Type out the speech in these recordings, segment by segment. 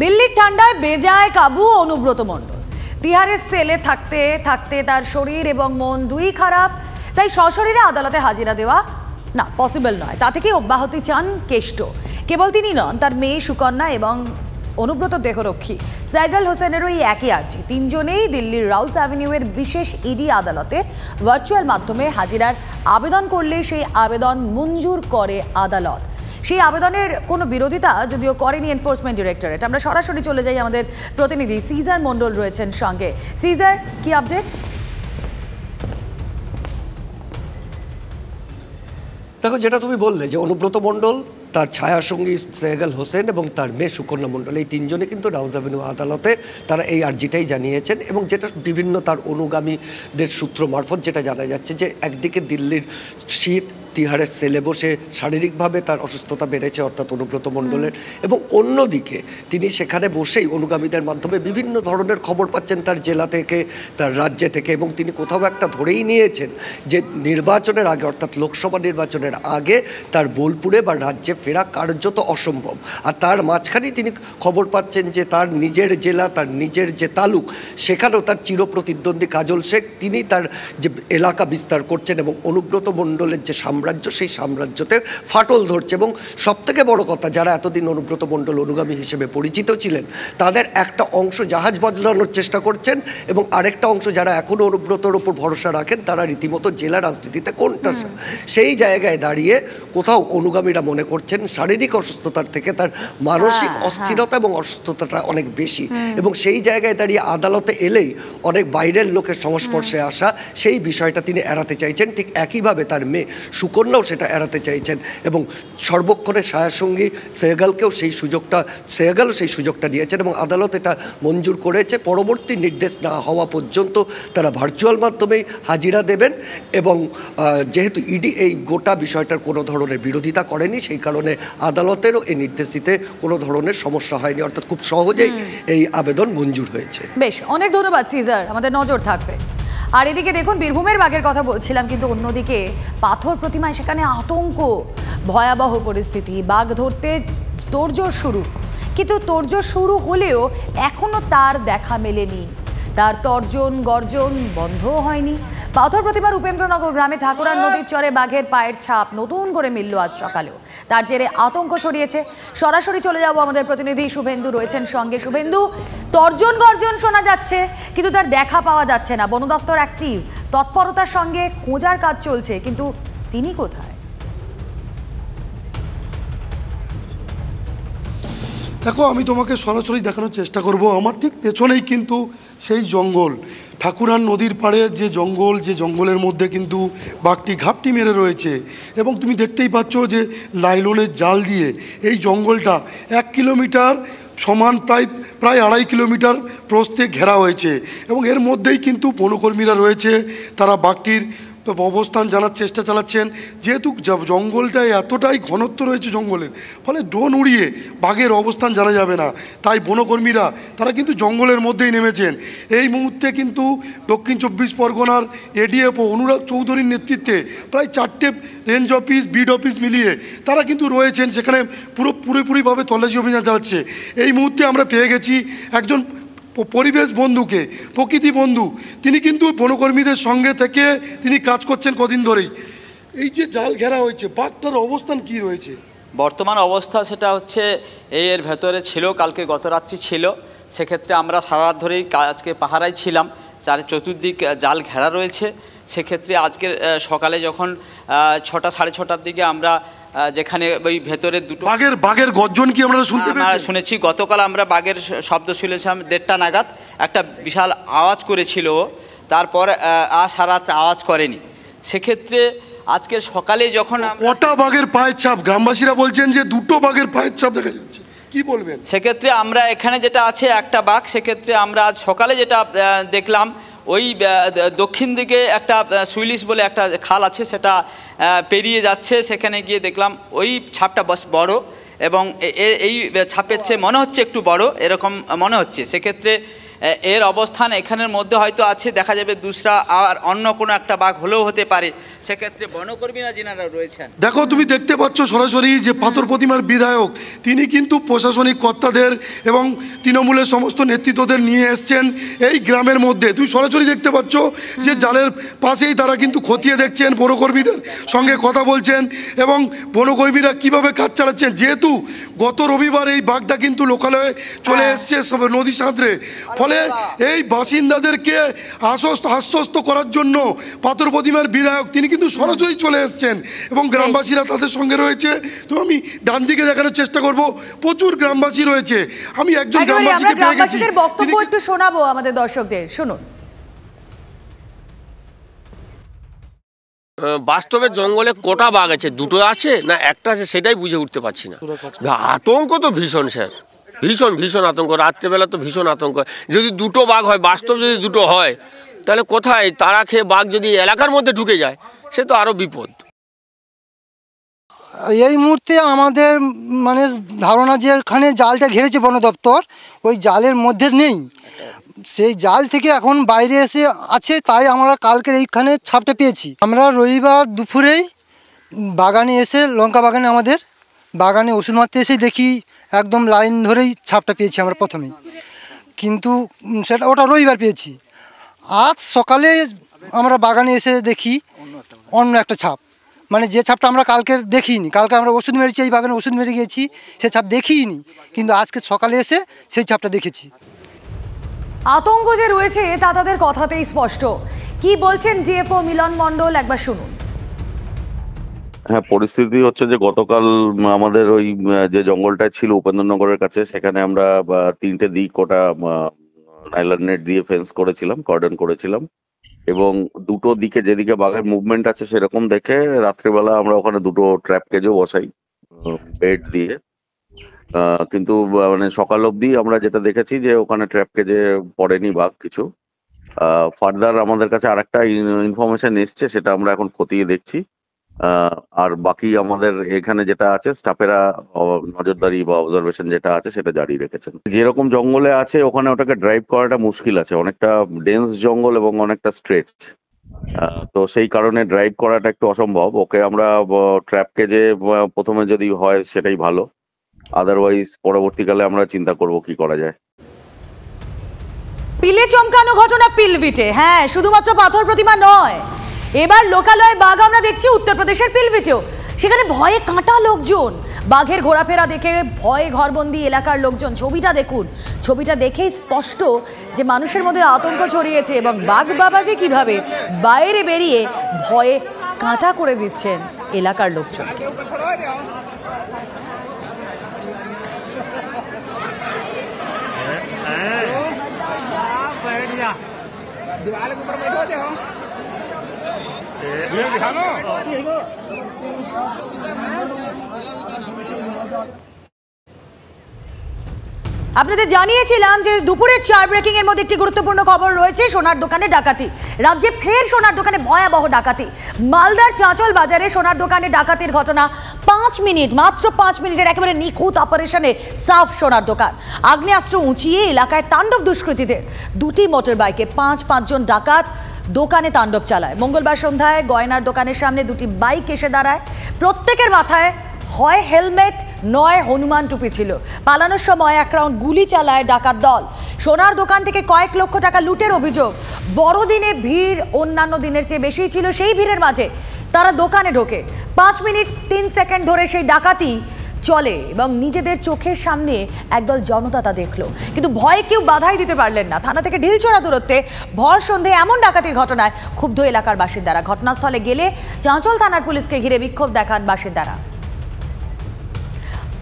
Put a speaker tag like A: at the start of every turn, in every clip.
A: দিল্লির ঠান্ডায় বেজায় কাবু অনুব্রত মণ্ডল। তিহারের সেলে থাকতে থাকতে তার শরীর এবং মন দুই খারাপ, তাই সশরীরে আদালতে হাজিরা দেওয়া না পসিবল নয়। তা থেকে অব্যাহতি চান কেষ্ট। কেবল তিনি নন, তার মেয়ে সুকন্যা এবং অনুব্রত দেহরক্ষী সাইগাল হোসেনেরও এই একই আর্জি। তিনজনেই দিল্লির রাউস অ্যাভিনিউয়ের বিশেষ ইডি আদালতে ভার্চুয়াল মাধ্যমে হাজিরার আবেদন করলে সেই আবেদন মঞ্জুর করে আদালত। সেই আবেদনের কোনো বিরোধিতা যদিও করেনি এনফোর্সমেন্ট ডিরেক্টরেট। আমরা সরাসরি চলে যাই, আমাদের প্রতিনিধি সিজার মণ্ডল রয়েছেন সঙ্গে। সিজার, কি আপডেট?
B: দেখো, যেটা তুমি বললে যে অনুব্রত মণ্ডল, তার ছায়াসঙ্গী সাইগাল হোসেন এবং তার মেয়ে সুকন্যা মণ্ডল, এই তিনজনে কিন্তু রাউস অ্যাভিনিউ আদালতে তারা এই আর্জিটাই জানিয়েছেন। এবং যেটা বিভিন্ন তার অনুগামীদের সূত্র মারফত যেটা জানা যাচ্ছে যে একদিকে দিল্লির শীত, তিহারের সেলে বসে শারীরিকভাবে তার অসুস্থতা বেড়েছে অর্থাৎ অনুব্রত মণ্ডলের, এবং অন্যদিকে তিনি সেখানে বসেই অনুগামীদের মাধ্যমে বিভিন্ন ধরনের খবর পাচ্ছেন তার জেলা থেকে, তার রাজ্যে থেকে, এবং তিনি কোথাও একটা ধরেই নিয়েছেন যে নির্বাচনের আগে অর্থাৎ লোকসভা নির্বাচনের আগে তার বোলপুরে বা রাজ্যে ফেরা কার্যত অসম্ভব। আর তার মাঝখানেই তিনি খবর পাচ্ছেন যে তার নিজের জেলা, তার নিজের যে তালুক, সেখানেও তার চিরপ্রতিদ্বন্দ্বী কাজল শেখ তিনি তার যে এলাকা বিস্তার করছেন এবং অনুব্রত মণ্ডলের যে সাম্রাজ্য, সেই সাম্রাজ্যতে ফাটল ধরছে। এবং সবথেকে বড় কথা, যারা এতদিন অনুব্রত মণ্ডল অনুগামী হিসেবে পরিচিত ছিলেন, তাদের একটা অংশ জাহাজ বদলানোর চেষ্টা করছেন এবং আরেকটা অংশ যারা এখনও অনুব্রতর ওপর ভরসা রাখেন তারা রীতিমতো জেলা রাজনীতিতে কোণঠাসা। সেই জায়গায় দাঁড়িয়ে কোথাও অনুগামীরা মনে করছেন শারীরিক অসুস্থতার থেকে তার মানসিক অস্থিরতা এবং অসুস্থতাটা অনেক বেশি, এবং সেই জায়গায় দাঁড়িয়ে আদালতে এলেই অনেক বাইরের লোকের সংস্পর্শে আসা, সেই বিষয়টা তিনি এড়াতে চাইছেন। ঠিক একইভাবে তার মেয়ে সুকন্যাও সেটা এড়াতে চাইছেন এবং সর্বক্ষণে ছায়াসঙ্গী সাইগালও সেই সুযোগটা নিয়েছেন এবং আদালত এটা মঞ্জুর করেছে। পরবর্তী নির্দেশ না হওয়া পর্যন্ত তারা ভার্চুয়াল মাধ্যমেই হাজিরা দেবেন। এবং যেহেতু ইডি এই গোটা বিষয়টার কোনো ধরনের বিরোধিতা করেনি, সেই কারণে আদালতেরও এই নির্দেশ দিতে কোনো ধরনের সমস্যা হয়নি, অর্থাৎ খুব সহজেই এই আবেদন মঞ্জুর হয়েছে।
A: বেশ, অনেক ধন্যবাদ সিজার, আমাদের নজর থাকবে। আর এদিকে দেখুন, বীরভূমের বাঘের কথা বলছিলাম, কিন্তু অন্যদিকে পাথর প্রতিমায় সেখানে আতঙ্ক, ভয়াবহ পরিস্থিতি। বাঘ ধরতে তোড়জোড় শুরু, কিন্তু তোড়জোড় শুরু হলেও এখনও তার দেখা মেলেনি, তার তর্জন গর্জন বন্ধও হয়নি। পাথর প্রতিমার উপেন্দ্রনগর গ্রামে ঠাকুরার নদীর চরে বাঘের পায়ের ছাপ নতুন করে মিলল আজ সকালেও। তার জেরে আতঙ্ক ছড়িয়েছে। সরাসরি চলে যাব, আমাদের প্রতিনিধি শুভেন্দু রয়েছেন সঙ্গে। শুভেন্দু, তর্জন গর্জন শোনা যাচ্ছে কিন্তু তার দেখা পাওয়া যাচ্ছে না। বন দপ্তর অ্যাক্টিভ, তৎপরতার সঙ্গে খোঁজার কাজ চলছে, কিন্তু তিনি কোথায়?
C: দেখো, আমি তোমাকে সরাসরি দেখানোর চেষ্টা করব। আমার ঠিক পেছনেই কিন্তু সেই জঙ্গল, ঠাকুরান নদীর পাড়ে যে জঙ্গলের মধ্যে কিন্তু বাঘটি ঘাপটি মেরে রয়েছে। এবং তুমি দেখতেই পাচ্ছ যে লাইলনের জাল দিয়ে এই জঙ্গলটা 1 কিলোমিটার সমান প্রায় 2.5 কিলোমিটার প্রস্থে ঘেরা হয়েছে। এবং এর মধ্যেই কিন্তু বনকর্মীরা রয়েছে, তারা বাঘটির অবস্থান জানার চেষ্টা চালাচ্ছেন। যেহেতু জঙ্গলটায় এতটাই ঘনত্ব রয়েছে জঙ্গলের, ফলে ড্রোন উড়িয়ে বাঘের অবস্থান জানা যাবে না, তাই বনকর্মীরা তারা কিন্তু জঙ্গলের মধ্যেই নেমেছেন। এই মুহূর্তে কিন্তু দক্ষিণ 24 পরগনার এডিএফও অনুরাগ চৌধুরীর নেতৃত্বে প্রায় 4টে রেঞ্জ অফিস, বিড অফিস মিলিয়ে তারা কিন্তু রয়েছেন সেখানে, পুরোপুরিভাবে তল্লাশি অভিযান চালাচ্ছে। এই মুহূর্তে আমরা পেয়ে গেছি একজন পরিবেশ বন্ধুকে, প্রকৃতি বন্ধু। তিনি কিন্তু বনকর্মীদের সঙ্গে থেকে তিনি কাজ করছেন কদিন ধরেই। এই যে জাল ঘেরা হয়েছে, বাঘটার অবস্থান কি রয়েছে?
D: বর্তমান অবস্থা সেটা হচ্ছে এর ভেতরে ছিল, কালকে গতরাত্রি ছিল। সেক্ষেত্রে আমরা সারা রাত ধরেই আজকে পাহারায় ছিলাম, চতুর্দিক জাল ঘেরা রয়েছে। সেক্ষেত্রে আজকের সকালে যখন 6টা 6:30টার দিকে আমরা যেখানে ওই ভেতরে দুটো
C: বাঘের গর্জন কি আমরা
D: শুনেছি। গতকাল আমরা বাঘের শব্দ শুনেছিলাম 1:30 নাগাদ, একটা বিশাল আওয়াজ করেছিল। তারপর সারা আওয়াজ করেনি। সেক্ষেত্রে আজকের সকালে যখন
C: কটা বাঘের পায়ের ছাপ, গ্রামবাসীরা বলছেন যে 2টো বাঘের পায়ের ছাপ দেখা যাচ্ছে, কি বলবেন?
D: সেক্ষেত্রে আমরা এখানে যেটা আছে একটা বাঘ, সেক্ষেত্রে আমরা আজ সকালে যেটা দেখলাম, ওই দক্ষিণ দিকে একটা সুইলিশ বলে একটা খাল আছে, সেটা পেরিয়ে যাচ্ছে। সেখানে গিয়ে দেখলাম ওই ছাপটা বেশ বড়, এবং এই ছাপের চেয়ে মনে হচ্ছে একটু বড়, এরকম মনে হচ্ছে। সেক্ষেত্রে এর অবস্থান এখানের মধ্যে হয়তো আছে, দেখা যাবে দুসরা আর অন্য কোনো একটা বাঘ হলেও হতে পারে, সেক্ষেত্রে বনকর্মীরা যিনারা রয়েছেন।
C: দেখো তুমি দেখতে পাচ্ছ সরাসরি যে পাথর প্রতিমার বিধায়ক তিনি কিন্তু প্রশাসনিক কর্তাদের এবং তৃণমূলের সমস্ত নেতৃত্বদের নিয়ে এসছেন এই গ্রামের মধ্যে। তুমি সরাসরি দেখতে পাচ্ছ যে জালের পাশেই তারা কিন্তু খতিয়ে দেখছেন, বনকর্মীদের সঙ্গে কথা বলছেন এবং বনকর্মীরা কিভাবে কাজ চালাচ্ছেন। যেহেতু গত রবিবার এই বাঘটা কিন্তু লোকালয়ে চলে এসছে নদী সাঁতরে, ফলে এই বাসিন্দাদেরকে আশ্বস্ত করার জন্য পাথর প্রতিমার বিধায়ক তিনি কিন্তু সরাসরি চলে এসছেন এবং গ্রামবাসীরা তাদের সঙ্গে রয়েছে। তো আমি ডান দিকে দেখানোর চেষ্টা করব, প্রচুর গ্রামবাসী রয়েছে। আমি একজন গ্রামবাসীকে পেয়ে গেছি,
A: বক্তব্য একটু শোনাবো আমাদের দর্শকদের, শুনুন।
E: বাস্তবে জঙ্গলে কোটা বাঘ আছে, দুটো আছে না একটা আছে, সেটাই বুঝে উঠতে পারছি না। আতঙ্ক তো ভীষণ স্যার, ভীষণ ভীষণ আতঙ্ক, রাত্রেবেলা তো ভীষণ আতঙ্ক। যদি দুটো বাঘ হয়, বাস্তব যদি দুটো হয়, তাহলে কোথায় তারা খেয়ে বাঘ যদি এলাকার মধ্যে ঢুকে যায় সে তো আরও বিপদ।
F: এই মুহূর্তে আমাদের মানে ধারণা যে এখানে জালটা ঘিরেছে বন দপ্তর, ওই জালের মধ্যে নেই, সেই জাল থেকে এখন বাইরে এসে আছে, তাই আমরা কালকের এইখানে ছাপটা পেয়েছি। আমরা রবিবার দুপুরেই বাগানে এসে, লঙ্কা বাগানে আমাদের বাগানে ওষুধ মারতে এসে দেখি একদম লাইন ধরেই ছাপটা পেয়েছি আমরা প্রথমেই, কিন্তু ওটা রবিবার পেয়েছি। আজ সকালে আমরা বাগানে এসে দেখি অন্য একটা ছাপ, মানে যে ছাপটা আমরা কালকে দেখিনি। কালকে আমরা ওষুধ মেরেছি, এই বাগানে ওষুধ মেরে গিয়েছি, সে ছাপ দেখিনি, কিন্তু আজকে সকালে এসে সেই ছাপটা দেখেছি।
A: আতঙ্ক যে রয়েছে তা তাদের কথাতেই স্পষ্ট। কি বলছেন ডিএফও মিলন মণ্ডল, একবার শুনুন।
G: হ্যাঁ, পরিস্থিতি হচ্ছে যে গতকাল আমাদের ওই যে জঙ্গলটা ছিল উপেন্দ্রনগরের কাছে, সেখানে আমরা 3টে দিক ওটা নাইলন নেট দিয়ে ফেন্স করেছিলাম, কর্ডন করেছিলাম, এবং দুটো দিকে যেদিকে বাঘের মুভমেন্ট আছে সেরকম দেখে রাত্রিবেলা আমরা ওখানে দুটো ট্র্যাপ কেজও বসাই বেড দিয়ে। কিন্তু মানে সকাল অবধি আমরা যেটা দেখেছি যে ওখানে ট্র্যাপ কেজে পড়েনি বাঘ কিছু। ফার্দার আমাদের কাছে আরেকটা ইনফরমেশন এসছে, সেটা আমরা এখন খতিয়ে দেখছি। আর বাকি আমাদের এখানে যেটা আছে স্টাফেরা নজরদারি বা অবজারভেশন যেটা আছে সেটা জারি রেখেছেন। যেরকম জঙ্গলে আছে ওখানে ওটাকে ড্রাইভ করাটা মুশকিল আছে, অনেকটা ডেন্স জঙ্গল এবং অনেকটা স্ট্রেচ, তো সেই কারণে ড্রাইভ করাটা একটু অসম্ভব। ওকে আমরা ট্র্যাপ কেজে প্রথমে যদি হয় সেটাই ভালো, আদারওয়াইজ পরবর্তীকালে আমরা চিন্তা করব কি করা যায়।
A: পিলে চমকানো ঘটনা পিলভিটে, হ্যাঁ শুধুমাত্র পাথর প্রতিমা নয়, এবার লোকালয়ে বাঘ আমরা দেখছি উত্তরপ্রদেশের পিলভিটেও। সেখানে ভয়ে কাঁটা লোকজন, বাঘের ঘোরাফেরা দেখে ভয়ে ঘরবন্দি এলাকার লোকজন। ছবিটা দেখুন, ছবিটা দেখেই স্পষ্ট যে মানুষের মধ্যে আতঙ্ক ছড়িয়েছে এবং বাঘ বাবা যে কীভাবে বাইরে বেরিয়ে ভয়ে কাঁটা করে দিচ্ছেন এলাকার লোকজন। আপনাদের জানিয়েছিলাম যে দুপুরের 4 ব্রেকিং এর মধ্যে একটি গুরুত্বপূর্ণ খবর রয়েছে, সোনার দোকানে ডাকাতি। রাজ্যে ফের সোনার দোকানে ভয়াবহ ডাকাতি। মালদার চাঁচল বাজারে সোনার দোকানে ডাকাতির ঘটনা। 5 মিনিট, মাত্র 5 মিনিটের একেবারে নিখুঁত অপারেশনে সাফ সোনার দোকান। আগ্নেয়াস্ত্র উঁচিয়ে এলাকায় তাণ্ডব দুষ্কৃতীদের। 2টি মোটর বাইকে 5 জন ডাকাত দোকানে তাণ্ডব চালায়। মঙ্গলবার সন্ধ্যায় গয়নার দোকানের সামনে 2টি বাইক এসে দাঁড়ায়। প্রত্যেকের মাথায় হয় হেলমেট নয় হনুমান টুপি ছিল। পালানোর সময় এক রাউন্ড গুলি চালায় ডাকাত দল। সোনার দোকান থেকে কয়েক লক্ষ টাকা লুটের অভিযোগ। বড়দিনে ভিড় অন্যান্য দিনের চেয়ে বেশি ছিল, সেই ভিড়ের মাঝে তারা দোকানে ঢোকে। 5 মিনিট 3 সেকেন্ড ধরে সেই ডাকাতি চলে এবং নিজেদের চোখের সামনে একদল জনতা তা দেখলো, কিন্তু ভয়ে কেউ বাধাই দিতে পারলেন না। থানা থেকে ঢিলছোড়া দূরত্বে ভর সন্ধে এমন ডাকাতির ঘটনায় ক্ষুব্ধ এলাকার বাসিন্দারা। ঘটনাস্থলে গেলে চাঁচল থানার পুলিশকে ঘিরে বিক্ষোভ দেখান বাসিন্দারা।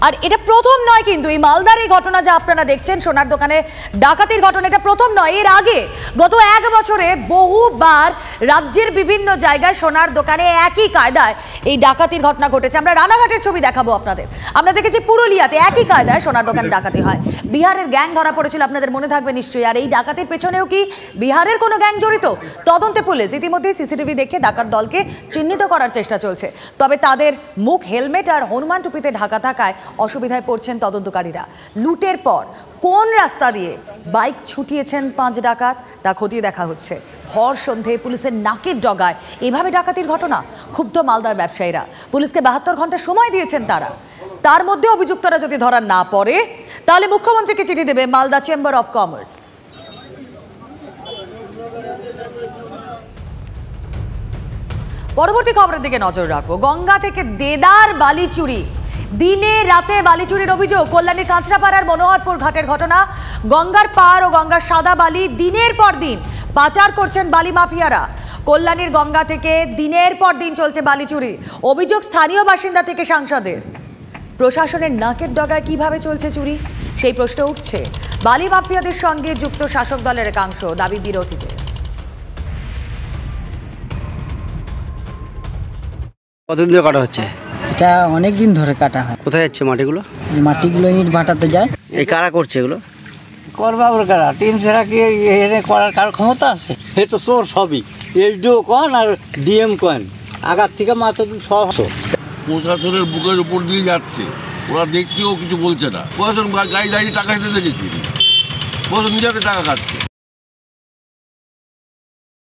A: আর এটা প্রথম নয় কিন্তু, এই মালদার এই ঘটনা যা আপনারা দেখছেন সোনার দোকানে ডাকাতির ঘটনা, এটা প্রথম নয়। এর আগে গত 1 বছরে বহুবার রাজ্যের বিভিন্ন জায়গায় সোনার দোকানে একই কায়দায় এই ডাকাতির ঘটনা ঘটেছে। আমরা রানাঘাটের ছবি দেখাবো আপনাদের। আমরা দেখেছি পুরুলিয়াতে একই কায়দায় সোনার দোকানে ডাকাতি হয়। বিহারের গ্যাং ধরা পড়েছিল, আপনাদের মনে থাকবে নিশ্চয়ই। আর এই ডাকাতির পেছনেও কি বিহারের কোনো গ্যাং জড়িত? তদন্তে পুলিশ ইতিমধ্যে সিসিটিভি দেখে ডাকাত দলকে চিহ্নিত করার চেষ্টা চলছে। তবে তাদের মুখ হেলমেট আর হনুমান টুপিতে ঢাকা থাকায় অসুবিধায় পড়ছেন তদন্তকারীরা। লুটের পর কোন রাস্তা দিয়ে বাইক ছুটিয়েছেন 5 ডাকাত তা খতিয়ে দেখা হচ্ছে। ভর সন্ধে পুলিশের নাকের ডগায় এভাবে ডাকাতির ঘটনা, ক্ষুব্ধ মালদার ব্যবসায়ীরা। পুলিশকে 72 ঘন্টা সময় দিয়েছেন তারা। তার মধ্যে অভিযুক্তরা যদি ধরা না পড়ে তাহলে মুখ্যমন্ত্রীকে চিঠি দেবে মালদা চেম্বার অফ কমার্স। পরবর্তী খবরের দিকে নজর রাখবো। গঙ্গা থেকে দেদার বালি চুরি, দিনে রাতে বালি চুরির অভিযোগ। কল্যাণীর কাঁচরাপাড়ার মনোহরপুর ঘাটের ঘটনা। গঙ্গার পার ও গঙ্গার সাদা বালি দিনের পর দিন পাচার করছেন বালি মাফিয়ারা। কল্যাণীর গঙ্গা থেকে দিনের পর দিন চলছে বালি চুরি। অভিযোগ স্থানীয় বাসিন্দা থেকে সাংসদের। প্রশাসনের নাকের ডগায় কিভাবে চলছে চুরি সেই প্রশ্ন উঠছে। বালি মাফিয়াদের সঙ্গে যুক্ত শাসক দলের একাংশ, দাবি বিরোধীদের।
H: কতদিন ধরে কাটা হচ্ছে?
I: এটা অনেক দিন ধরে কাটা হয়।
H: কোথায় যাচ্ছে মাটিগুলো?
I: মাটিগুলো ইট ভাটাতে যায়।
H: এই কারা করছে এগুলো?
I: করবা ওর কারা, টিম ছাড়া কি এনে করার কার ক্ষমতা আছে?
J: এ তো চোর সবই, এসডিও কন আর ডিএম কন, আগার থেকে মাত্র সব
K: প্রশাসনের বুকের উপর দিয়ে যাচ্ছে, ওরা দেখতেও কিছু বলছে না। প্রশাসন গাড়ি দাঁড়িয়ে টাকা দিতে দেখেছি, প্রশাসন নিজেদের টাকা খাচ্ছে।